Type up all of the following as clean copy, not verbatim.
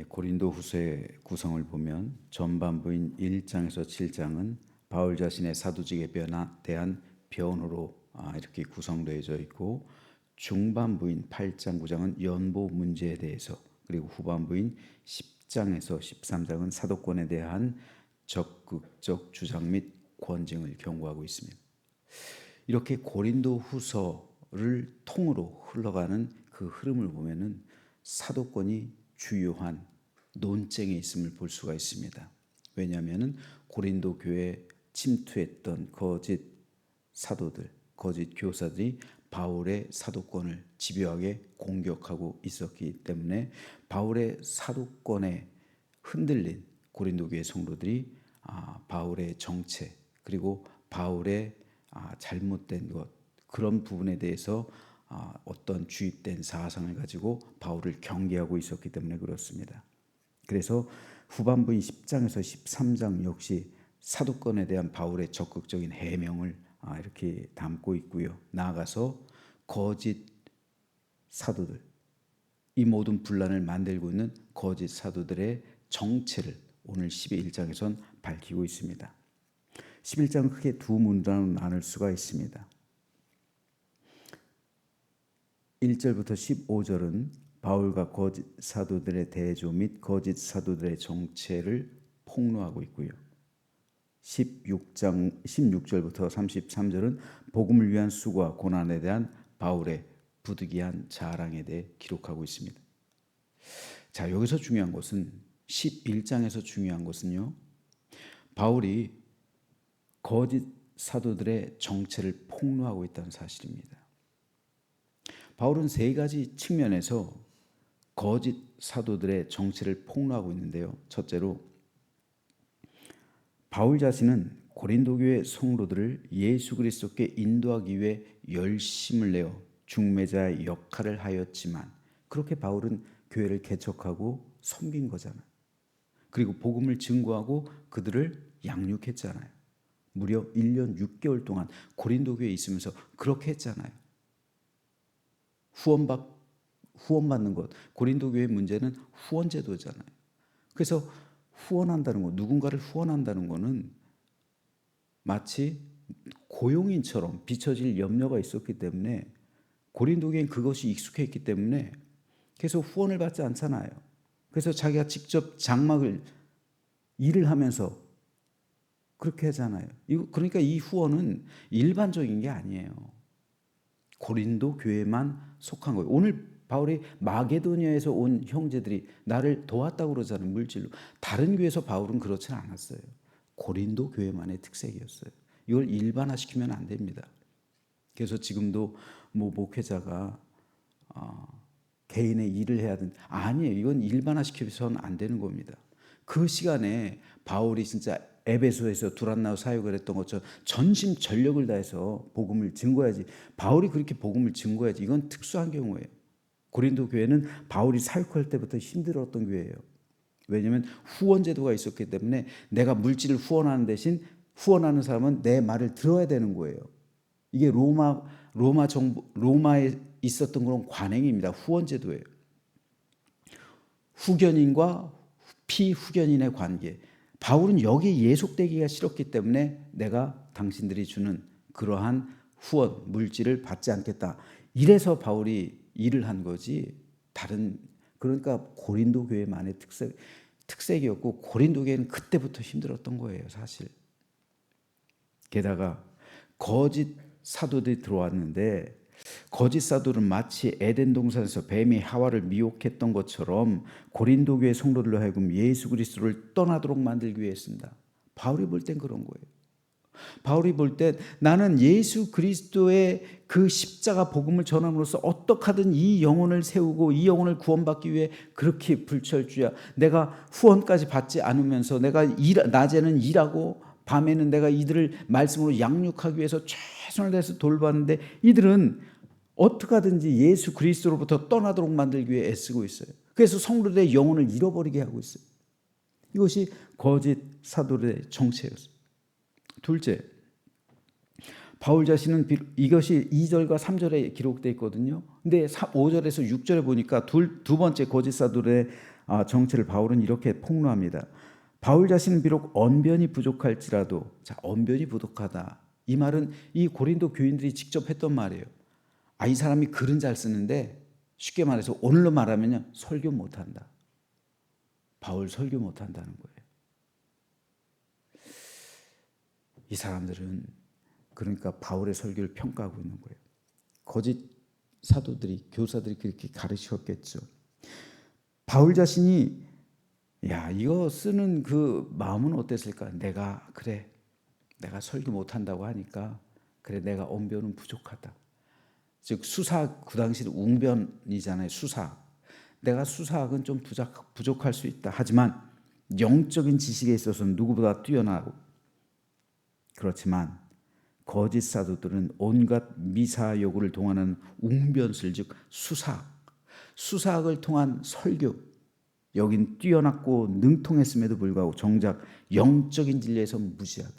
고린도 후서의 구성을 보면 전반부인 1장에서 7장은 바울 자신의 사도직에 대한 변호로 이렇게 구성되어져 있고, 중반부인 8장 9장은 연보 문제에 대해서, 그리고 후반부인 10장에서 13장은 사도권에 대한 적극적 주장 및 권징을 경고하고 있습니다. 이렇게 고린도 후서를 통으로 흘러가는 그 흐름을 보면은 사도권이 주요한 논쟁에 있음을 볼 수가 있습니다. 왜냐하면 고린도 교회에 침투했던 거짓 사도들, 거짓 교사들이 바울의 사도권을 집요하게 공격하고 있었기 때문에 바울의 사도권에 흔들린 고린도 교회 성도들이 바울의 정체, 그리고 바울의 잘못된 것, 그런 부분에 대해서 어떤 주입된 사상을 가지고 바울을 경계하고 있었기 때문에 그렇습니다. 그래서 후반부인 10장에서 13장 역시 사도권에 대한 바울의 적극적인 해명을 이렇게 담고 있고요. 나아가서 거짓 사도들, 이 모든 분란을 만들고 있는 거짓 사도들의 정체를 오늘 11장에선 밝히고 있습니다. 11장은 크게 두 문단으로 나눌 수가 있습니다. 1절부터 15절은 바울과 거짓 사도들의 대조 및 거짓 사도들의 정체를 폭로하고 있고요. 16절부터 33절은 복음을 위한 수고와 고난에 대한 바울의 부득이한 자랑에 대해 기록하고 있습니다. 자, 여기서 중요한 것은 11장에서 중요한 것은요, 바울이 거짓 사도들의 정체를 폭로하고 있다는 사실입니다. 바울은 세 가지 측면에서 거짓 사도들의 정체를 폭로하고 있는데요. 첫째로, 바울 자신은 고린도 교회 성도들을 예수 그리스도께 인도하기 위해 열심을 내어 중매자의 역할을 하였지만, 그렇게 바울은 교회를 개척하고 섬긴 거잖아요. 그리고 복음을 증거하고 그들을 양육했잖아요. 무려 1년 6개월 동안 고린도 교회에 있으면서 그렇게 했잖아요. 후원받는 것, 고린도 교회의 문제는 후원 제도잖아요. 그래서 후원한다는 것, 누군가를 후원한다는 것은 마치 고용인처럼 비춰질 염려가 있었기 때문에 고린도 교회는 그것이 익숙했기 때문에 계속 후원을 받지 않잖아요. 그래서 자기가 직접 장막을 일을 하면서 그렇게 하잖아요. 그러니까 이 후원은 일반적인 게 아니에요. 고린도 교회만 속한 거예요. 오늘 바울이 마게도니아에서 온 형제들이 나를 도왔다고 그러잖아요. 물질로. 다른 교회에서 바울은 그렇지는 않았어요. 고린도 교회만의 특색이었어요. 이걸 일반화시키면 안 됩니다. 그래서 지금도 목회자가 개인의 일을 해야 된다. 아니에요. 이건 일반화시켜서는 안 되는 겁니다. 그 시간에 바울이 진짜 에베소에서 두란노 사역을 했던 것처럼 전심 전력을 다해서 복음을 증거해야지. 바울이 그렇게 복음을 증거해야지. 이건 특수한 경우예요. 고린도 교회는 바울이 사역할 때부터 힘들었던 교회예요. 왜냐하면 후원 제도가 있었기 때문에 내가 물질을 후원하는 대신 후원하는 사람은 내 말을 들어야 되는 거예요. 이게 로마에 있었던 그런 관행입니다. 후원 제도예요. 후견인과 피후견인의 관계. 바울은 여기에 예속되기가 싫었기 때문에 내가 당신들이 주는 그러한 후원, 물질을 받지 않겠다. 이래서 바울이 일을 한 거지. 그러니까 고린도 교회만의 특색이었고, 고린도 교회는 그때부터 힘들었던 거예요, 사실. 게다가 거짓 사도들이 들어왔는데, 거짓 사도는 마치 에덴 동산에서 뱀이 하와를 미혹했던 것처럼 고린도 교회 성도들로 하여금 예수 그리스도를 떠나도록 만들기 위해서입니다. 바울이 볼 땐 그런 거예요. 바울이 볼 때 나는 예수 그리스도의 그 십자가 복음을 전함으로써 어떻게 하든 이 영혼을 세우고 이 영혼을 구원받기 위해 그렇게 불철주야. 내가 후원까지 받지 않으면서 내가 낮에는 일하고 밤에는 내가 이들을 말씀으로 양육하기 위해서 최선을 다해서 돌봤는데 이들은 어떻게 하든지 예수 그리스도로부터 떠나도록 만들기 위해 애쓰고 있어요. 그래서 성도들의 영혼을 잃어버리게 하고 있어요. 이것이 거짓 사도들의 정체였어요. 둘째, 바울 자신은 이것이 2절과 3절에 기록되어 있거든요. 근데 5절에서 6절에 보니까 두 번째 거짓 사도들의 정체를 바울은 이렇게 폭로합니다. 바울 자신은 비록 언변이 부족할지라도, 자, 언변이 부족하다. 이 말은 이 고린도 교인들이 직접 했던 말이에요. 이 사람이 글은 잘 쓰는데 쉽게 말해서 오늘로 말하면 설교 못한다. 바울 설교 못한다는 거예요. 이 사람들은 그러니까 바울의 설교를 평가하고 있는 거예요. 거짓 사도들이, 교사들이 그렇게 가르쳤겠죠. 바울 자신이 이거 쓰는 그 마음은 어땠을까? 내가 설교 못한다고 하니까 그래, 내가 언변은 부족하다. 즉 수사학, 그 당시는 웅변이잖아요. 수사학. 내가 수사학은 좀 부족할 수 있다. 하지만 영적인 지식에 있어서는 누구보다 뛰어나고, 그렇지만 거짓 사도들은 온갖 미사 여구를 동원하는 웅변술, 즉 수사학을 통한 설교, 여긴 뛰어났고 능통했음에도 불구하고 정작 영적인 진리에서 무시하다.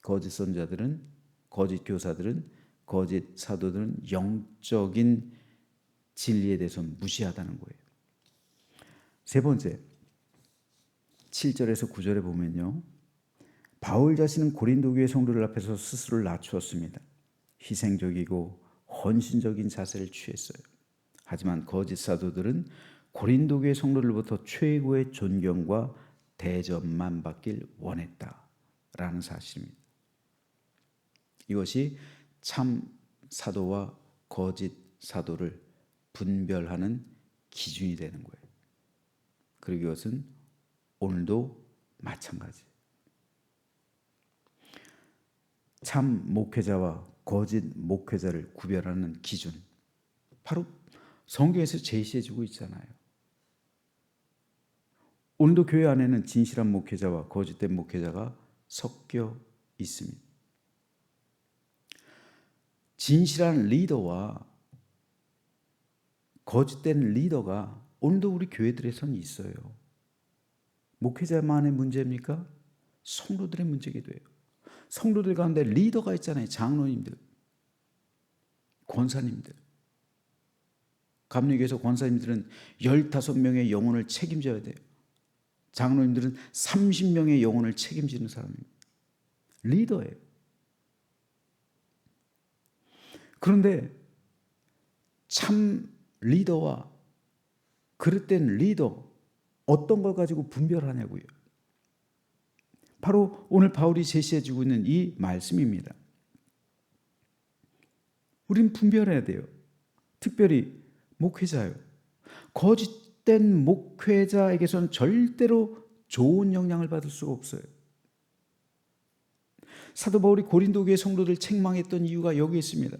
거짓 선자들은, 거짓 교사들은, 거짓 사도들은 영적인 진리에 대해서 무시하다는 거예요. 세 번째, 7절에서 9절에 보면요, 바울 자신은 고린도 교회 성도들 앞에서 스스로를 낮추었습니다. 희생적이고 헌신적인 자세를 취했어요. 하지만 거짓 사도들은 고린도 교회 성도들로부터 최고의 존경과 대접만 받길 원했다라는 사실입니다. 이것이 참 사도와 거짓 사도를 분별하는 기준이 되는 거예요. 그리고 이것은 오늘도 마찬가지. 참 목회자와 거짓 목회자를 구별하는 기준, 바로 성경에서 제시해주고 있잖아요. 오늘도 교회 안에는 진실한 목회자와 거짓된 목회자가 섞여 있습니다. 진실한 리더와 거짓된 리더가 오늘도 우리 교회들에서는 있어요. 목회자만의 문제입니까? 성도들의 문제기도 해요. 성도들 가운데 리더가 있잖아요. 장로님들, 권사님들. 감리교에서 권사님들은 15명의 영혼을 책임져야 돼요. 장로님들은 30명의 영혼을 책임지는 사람입니다. 리더예요. 그런데 참 리더와 그릇된 리더, 어떤 걸 가지고 분별하냐고요. 바로 오늘 바울이 제시해주고 있는 이 말씀입니다. 우린 분별해야 돼요. 특별히 목회자요. 거짓된 목회자에게서는 절대로 좋은 영향을 받을 수가 없어요. 사도 바울이 고린도 교회 성도들 책망했던 이유가 여기 있습니다.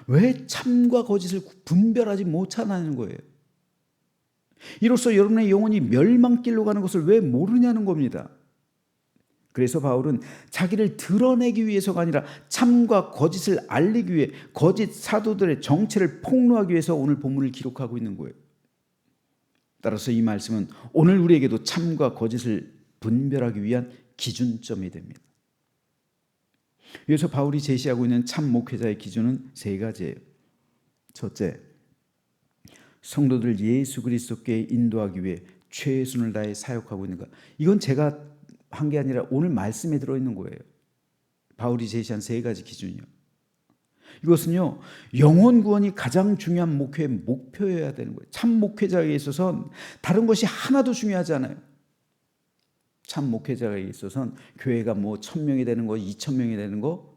왜 참과 거짓을 분별하지 못하는 거예요. 이로써 여러분의 영혼이 멸망길로 가는 것을 왜 모르냐는 겁니다. 그래서 바울은 자기를 드러내기 위해서가 아니라 참과 거짓을 알리기 위해 거짓 사도들의 정체를 폭로하기 위해서 오늘 본문을 기록하고 있는 거예요. 따라서 이 말씀은 오늘 우리에게도 참과 거짓을 분별하기 위한 기준점이 됩니다. 여기서 바울이 제시하고 있는 참 목회자의 기준은 세 가지예요. 첫째, 성도들 예수 그리스도께 인도하기 위해 최선을 다해 사역하고 있는가. 이건 제가 한 게 아니라 오늘 말씀에 들어있는 거예요. 바울이 제시한 세 가지 기준이요. 이것은요, 영혼 구원이 가장 중요한 목회의 목표여야 되는 거예요. 참 목회자에게 있어서는 다른 것이 하나도 중요하지 않아요. 참 목회자에게 있어서는 교회가 뭐 1000명이 되는 거, 2000명이 되는 거,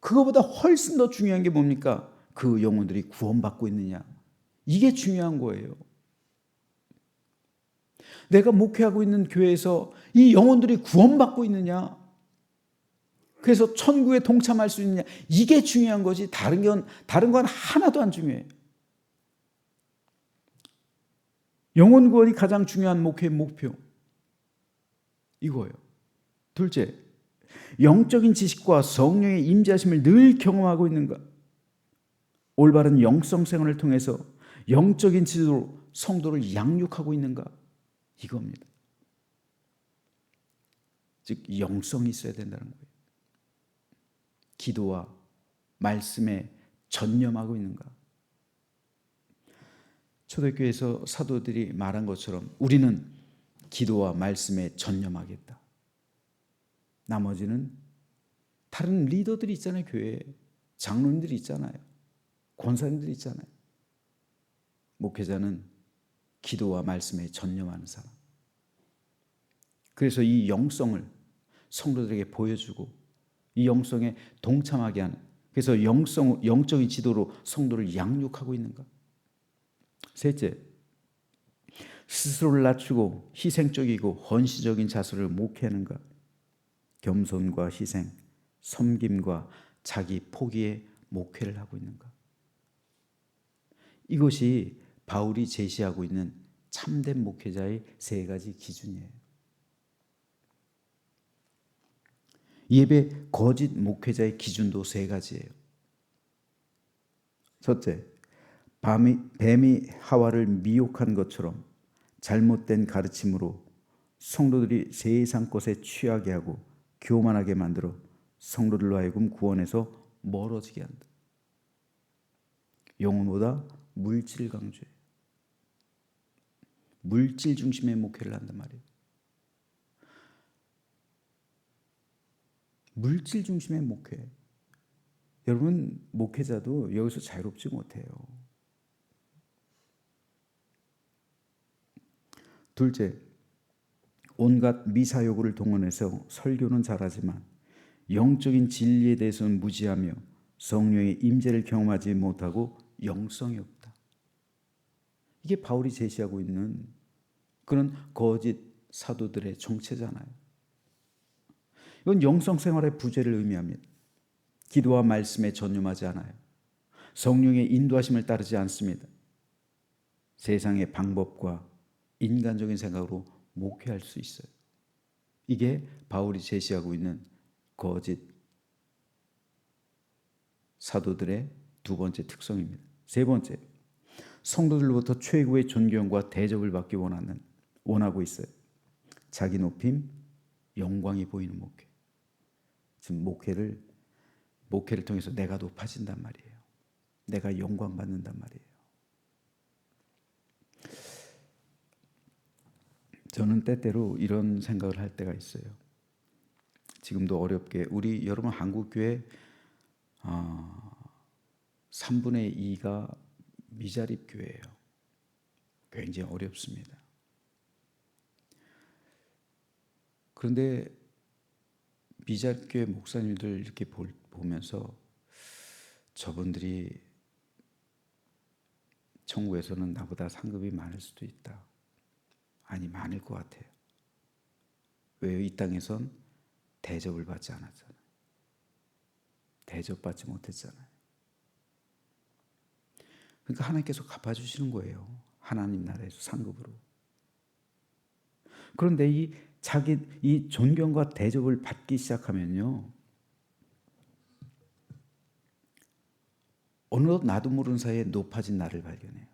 그거보다 훨씬 더 중요한 게 뭡니까? 그 영혼들이 구원받고 있느냐. 이게 중요한 거예요. 내가 목회하고 있는 교회에서 이 영혼들이 구원받고 있느냐, 그래서 천국에 동참할 수 있느냐, 이게 중요한 거지 다른 건 하나도 안 중요해요. 영혼 구원이 가장 중요한 목회의 목표, 이거예요. 둘째, 영적인 지식과 성령의 임재하심을 늘 경험하고 있는가. 올바른 영성 생활을 통해서 영적인 지도로 성도를 양육하고 있는가, 이겁니다. 즉 영성이 있어야 된다는 거예요. 기도와 말씀에 전념하고 있는가? 초대교회에서 사도들이 말한 것처럼 우리는 기도와 말씀에 전념하겠다. 나머지는 다른 리더들이 있잖아요. 교회에 장로님들이 있잖아요. 권사님들이 있잖아요. 목회자는 기도와 말씀에 전념하는 사람. 그래서 이 영성을 성도들에게 보여주고 이 영성에 동참하게 하는, 그래서 영적인 지도로 성도를 양육하고 있는가? 셋째, 스스로를 낮추고 희생적이고 헌신적인 자세를 목회하는가? 겸손과 희생, 섬김과 자기 포기의 목회를 하고 있는가? 이것이 바울이 제시하고 있는 참된 목회자의 세 가지 기준이에요. 예배 거짓 목회자의 기준도 세 가지예요. 첫째, 뱀이 하와를 미혹한 것처럼 잘못된 가르침으로 성도들이 세상 것에 취하게 하고 교만하게 만들어 성도들로 하여금 구원에서 멀어지게 한다. 영혼보다 물질 강조해요. 물질 중심의 목회를 한단 말이에요. 물질 중심의 목회. 여러분, 목회자도 여기서 자유롭지 못해요. 둘째, 온갖 미사여구를 동원해서 설교는 잘하지만 영적인 진리에 대해서는 무지하며 성령의 임재를 경험하지 못하고 영성이 없다. 이게 바울이 제시하고 있는 그런 거짓 사도들의 정체잖아요. 이건 영성 생활의 부재를 의미합니다. 기도와 말씀에 전념하지 않아요. 성령의 인도하심을 따르지 않습니다. 세상의 방법과 인간적인 생각으로 목회할 수 있어요. 이게 바울이 제시하고 있는 거짓 사도들의 두 번째 특성입니다. 세 번째, 성도들로부터 최고의 존경과 대접을 받기 원하고 있어요. 자기 높임, 영광이 보이는 목회. 지금 목회를 통해서 내가 높아진단 말이에요. 내가 영광 받는단 말이에요. 저는 때때로 이런 생각을 할 때가 있어요. 지금도 어렵게 우리 여러분 한국교회 3분의 2가 미자립 교회예요. 굉장히 어렵습니다. 그런데 미자립 교회 목사님들 이렇게 보면서 저분들이 천국에서는 나보다 상급이 많을 수도 있다. 아니, 많을 것 같아요. 왜요? 이 땅에선 대접을 받지 않았잖아요. 대접받지 못했잖아요. 그러니까 하나님께서 갚아주시는 거예요. 하나님 나라에서 상급으로. 그런데 이 존경과 대접을 받기 시작하면요, 어느덧 나도 모르는 사이에 높아진 나를 발견해요.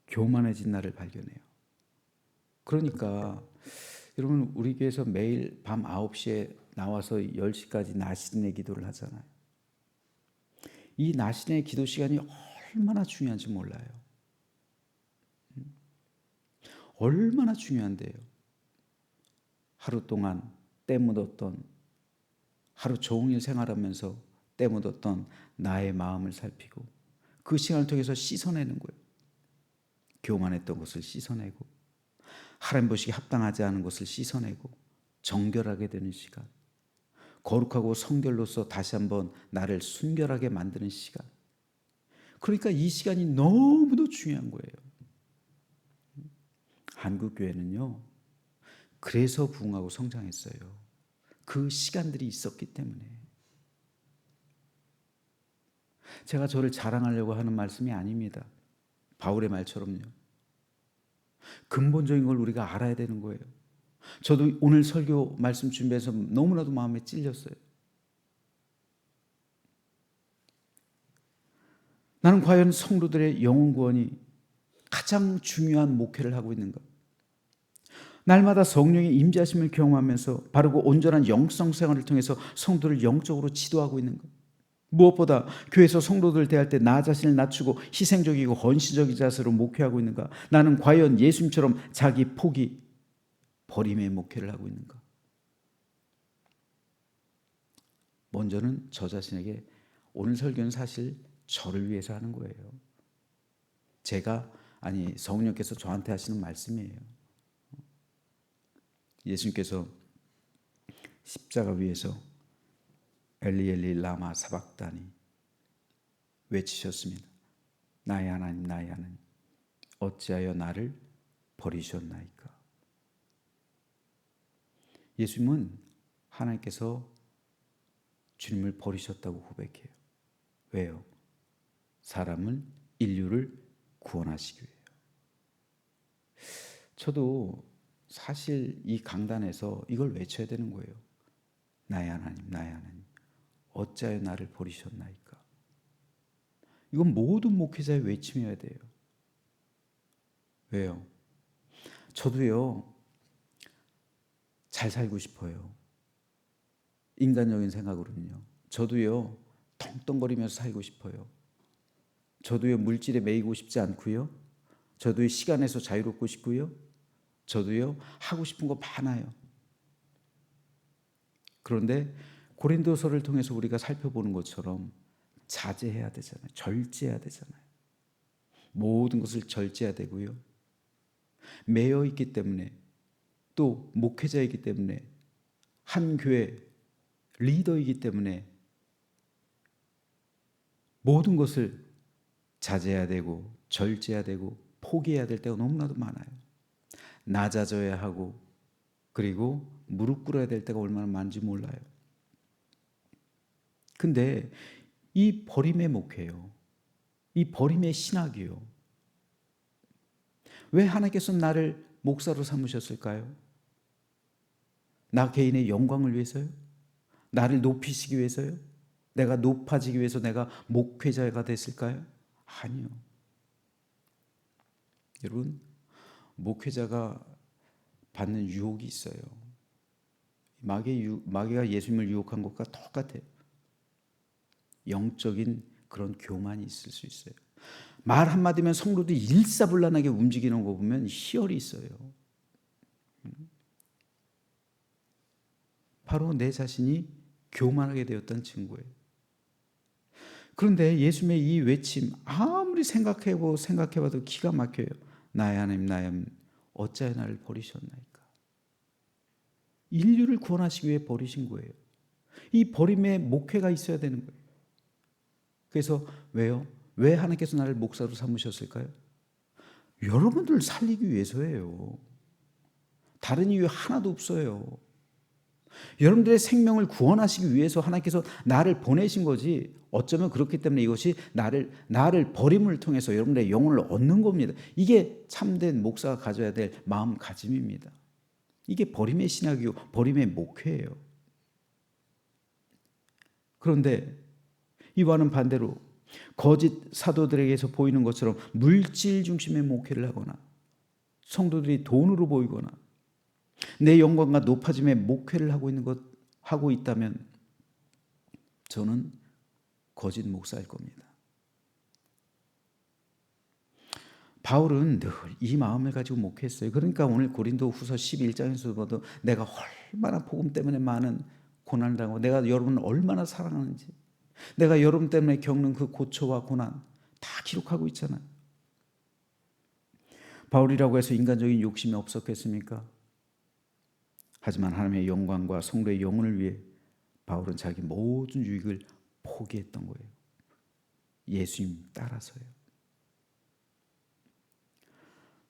교만해진 나를 발견해요. 그러니까 여러분, 우리 교회에서 매일 밤 9시에 나와서 10시까지 나신의 기도를 하잖아요. 이 나신의 기도 시간이 얼마나 중요한지 몰라요. 얼마나 중요한데요. 하루 동안 때 묻었던, 하루 종일 생활하면서 때 묻었던 나의 마음을 살피고 그 시간을 통해서 씻어내는 거예요. 교만했던 것을 씻어내고 하나님 보시기에 합당하지 않은 것을 씻어내고 정결하게 되는 시간, 거룩하고 성결로서 다시 한번 나를 순결하게 만드는 시간. 그러니까 이 시간이 너무도 중요한 거예요. 한국교회는요, 그래서 부흥하고 성장했어요. 그 시간들이 있었기 때문에. 제가 저를 자랑하려고 하는 말씀이 아닙니다. 바울의 말처럼요. 근본적인 걸 우리가 알아야 되는 거예요. 저도 오늘 설교 말씀 준비해서 너무나도 마음에 찔렸어요. 나는 과연 성도들의 영혼 구원이 가장 중요한 목회를 하고 있는가? 날마다 성령의 임재하심을 경험하면서 바르고 온전한 영성 생활을 통해서 성도를 영적으로 지도하고 있는 것. 무엇보다 교회에서 성도들 대할 때 나 자신을 낮추고 희생적이고 헌신적인 자세로 목회하고 있는가? 나는 과연 예수님처럼 자기 포기, 버림의 목회를 하고 있는가? 먼저는 저 자신에게 오늘 설교는 사실 저를 위해서 하는 거예요. 성령께서 저한테 하시는 말씀이에요. 예수님께서 십자가 위에서 엘리 엘리 라마 사박다니 외치셨습니다. 나의 하나님 나의 하나님 어찌하여 나를 버리셨나이까. 예수님은 하나님께서 주님을 버리셨다고 고백해요. 왜요? 인류를 구원하시기 위해요. 저도 사실 이 강단에서 이걸 외쳐야 되는 거예요. 나의 하나님 나의 하나님 어찌하여 나를 버리셨나이까. 이건 모든 목회자의 외침이어야 돼요. 왜요? 저도요, 잘 살고 싶어요. 인간적인 생각으로는요. 저도요, 텅텅거리면서 살고 싶어요. 저도요, 물질에 매이고 싶지 않고요. 저도요, 시간에서 자유롭고 싶고요. 저도요, 하고 싶은 거 많아요. 그런데 고린도서를 통해서 우리가 살펴보는 것처럼 자제해야 되잖아요. 절제해야 되잖아요. 모든 것을 절제해야 되고요. 매여 있기 때문에 또 목회자이기 때문에 한 교회 리더이기 때문에 모든 것을 자제해야 되고 절제해야 되고 포기해야 될 때가 너무나도 많아요. 낮아져야 하고 그리고 무릎 꿇어야 될 때가 얼마나 많은지 몰라요. 근데 이 버림의 목회요. 이 버림의 신학이요. 왜 하나님께서 나를 목사로 삼으셨을까요? 나 개인의 영광을 위해서요? 나를 높이시기 위해서요? 내가 높아지기 위해서 내가 목회자가 됐을까요? 아니요. 여러분, 목회자가 받는 유혹이 있어요. 마귀가 예수님을 유혹한 것과 똑같아요. 영적인 그런 교만이 있을 수 있어요. 말 한마디면 성도들이 일사불란하게 움직이는 거 보면 희열이 있어요. 바로 내 자신이 교만하게 되었다는 증거예요. 그런데 예수님의 이 외침 아무리 생각해봐도 기가 막혀요. 나의 하나님 나의 하나님 어찌하여 나를 버리셨나이까. 인류를 구원하시기 위해 버리신 거예요. 이 버림의 목회가 있어야 되는 거예요. 그래서 왜요? 왜 하나님께서 나를 목사로 삼으셨을까요? 여러분들 살리기 위해서예요. 다른 이유 하나도 없어요. 여러분들의 생명을 구원하시기 위해서 하나님께서 나를 보내신 거지. 어쩌면 그렇기 때문에 이것이 나를 버림을 통해서 여러분들의 영혼을 얻는 겁니다. 이게 참된 목사가 가져야 될 마음가짐입니다. 이게 버림의 신학이고 버림의 목회예요. 그런데 이와는 반대로 거짓 사도들에게서 보이는 것처럼 물질 중심의 목회를 하거나 성도들이 돈으로 보이거나 내 영광과 높아짐의 목회를 하고 있다면 저는 거짓 목사일 겁니다. 바울은 늘 이 마음을 가지고 목회했어요. 그러니까 오늘 고린도 후서 11장에서 봐도 내가 얼마나 복음 때문에 많은 고난을 당하고 내가 여러분을 얼마나 사랑하는지 내가 여러분 때문에 겪는 그 고초와 고난 다 기록하고 있잖아요. 바울이라고 해서 인간적인 욕심이 없었겠습니까? 하지만 하나님의 영광과 성도의 영혼을 위해 바울은 자기 모든 유익을 포기했던 거예요. 예수님 따라서요.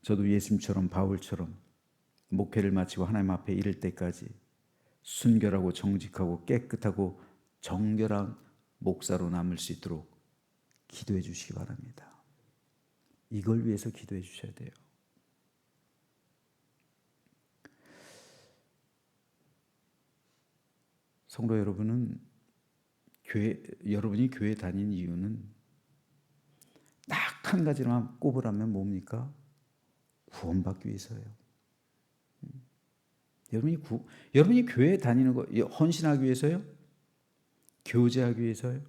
저도 예수님처럼 바울처럼 목회를 마치고 하나님 앞에 이를 때까지 순결하고 정직하고 깨끗하고 정결한 목사로 남을 수 있도록 기도해 주시기 바랍니다. 이걸 위해서 기도해 주셔야 돼요. 성도 여러분은 여러분이 교회 다니는 이유는 딱 한 가지만 꼽으라면 뭡니까? 구원받기 위해서예요. 여러분이 교회 다니는 거 헌신하기 위해서요? 교제하기 위해서요?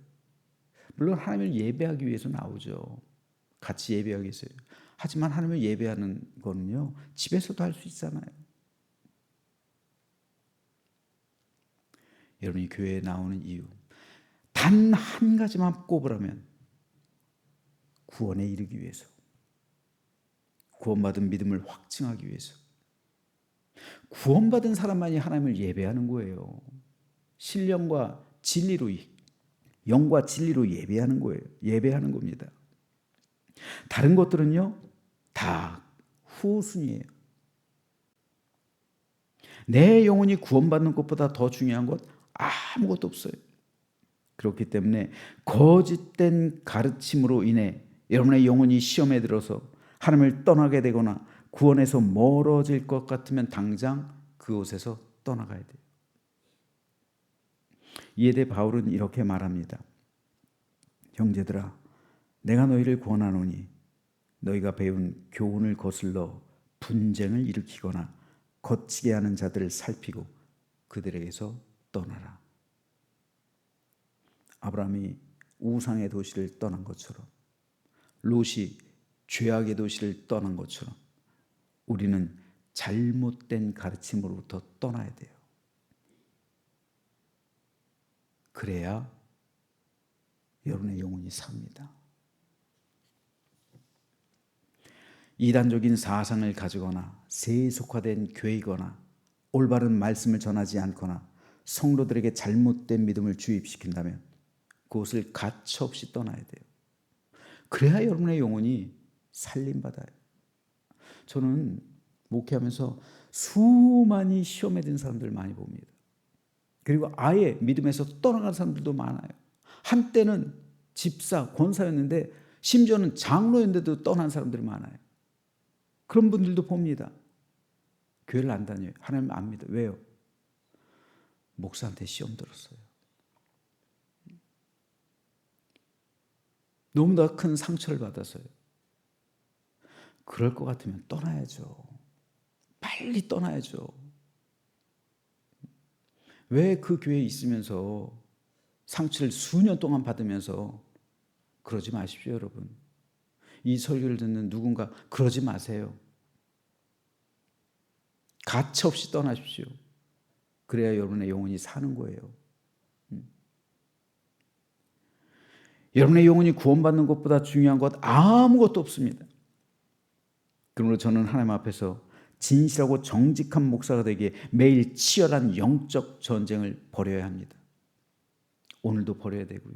물론 하나님을 예배하기 위해서 나오죠. 같이 예배하기 위해서요. 하지만 하나님을 예배하는 거는요, 집에서도 할 수 있잖아요. 여러분이 교회에 나오는 이유, 단 한 가지만 꼽으라면 구원에 이르기 위해서, 구원받은 믿음을 확증하기 위해서. 구원받은 사람만이 하나님을 예배하는 거예요. 신령과 진리로, 영과 진리로 예배하는 거예요. 예배하는 겁니다. 다른 것들은요, 다 후순위예요. 내 영혼이 구원받는 것보다 더 중요한 것 아무것도 없어요. 그렇기 때문에 거짓된 가르침으로 인해 여러분의 영혼이 시험에 들어서 하나님을 떠나게 되거나 구원에서 멀어질 것 같으면 당장 그곳에서 떠나가야 돼요. 이에 대해 바울은 이렇게 말합니다. 형제들아, 내가 너희를 권하노니 너희가 배운 교훈을 거슬러 분쟁을 일으키거나 거치게 하는 자들을 살피고 그들에게서 떠나라. 아브라함이 우상의 도시를 떠난 것처럼, 롯이 죄악의 도시를 떠난 것처럼 우리는 잘못된 가르침으로부터 떠나야 돼요. 그래야 여러분의 영혼이 삽니다. 이단적인 사상을 가지거나 세속화된 교회이거나 올바른 말씀을 전하지 않거나 성도들에게 잘못된 믿음을 주입시킨다면 그것을 가차없이 떠나야 돼요. 그래야 여러분의 영혼이 살림받아요. 저는 목회하면서 수많이 시험에 든 사람들 많이 봅니다. 그리고 아예 믿음에서 떠나간 사람들도 많아요. 한때는 집사, 권사였는데 심지어는 장로였는데도 떠난 사람들이 많아요. 그런 분들도 봅니다. 교회를 안 다녀요. 하나님 안 믿어요. 왜요? 목사한테 시험 들었어요. 너무나 큰 상처를 받았어요. 그럴 것 같으면 떠나야죠. 빨리 떠나야죠. 왜 그 교회에 있으면서 상처를 수년 동안 받으면서 그러지 마십시오, 여러분. 이 설교를 듣는 누군가 그러지 마세요. 가차없이 떠나십시오. 그래야 여러분의 영혼이 사는 거예요. 여러분의 영혼이 구원받는 것보다 중요한 것 아무것도 없습니다. 그러므로 저는 하나님 앞에서 진실하고 정직한 목사가 되기에 매일 치열한 영적 전쟁을 벌여야 합니다. 오늘도 벌여야 되고요.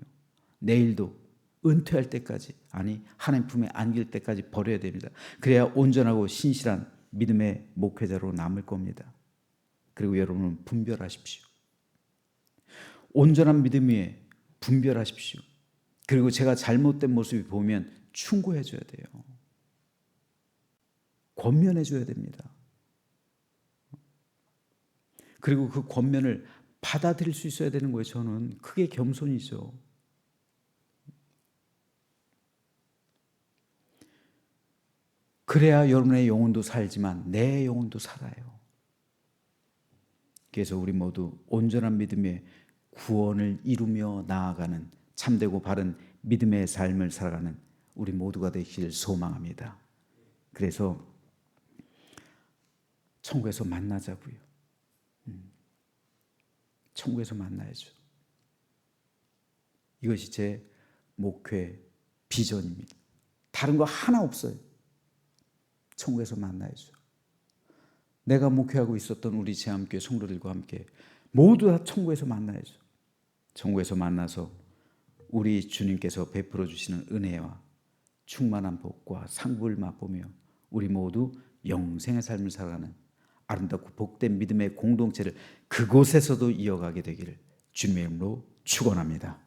내일도 은퇴할 때까지, 아니 하나님 품에 안길 때까지 벌여야 됩니다. 그래야 온전하고 신실한 믿음의 목회자로 남을 겁니다. 그리고 여러분은 분별하십시오. 온전한 믿음 위에 분별하십시오. 그리고 제가 잘못된 모습이 보면 충고해 줘야 돼요. 권면해 줘야 됩니다. 그리고 그 권면을 받아들일 수 있어야 되는 거예요. 저는 그게 겸손이죠. 그래야 여러분의 영혼도 살지만 내 영혼도 살아요. 그래서 우리 모두 온전한 믿음의 구원을 이루며 나아가는 참되고 바른 믿음의 삶을 살아가는 우리 모두가 되기를 소망합니다. 그래서 천국에서 만나자고요. 천국에서 만나야죠. 이것이 제 목회 비전입니다. 다른 거 하나 없어요. 천국에서 만나야죠. 내가 목회하고 있었던 우리 제함교회 성도들과 함께 모두 다 천국에서 만나야죠. 천국에서 만나서 우리 주님께서 베풀어 주시는 은혜와 충만한 복과 상급을 맛보며 우리 모두 영생의 삶을 살아가는 아름답고 복된 믿음의 공동체를 그곳에서도 이어가게 되기를 주님의 이름으로 축원합니다.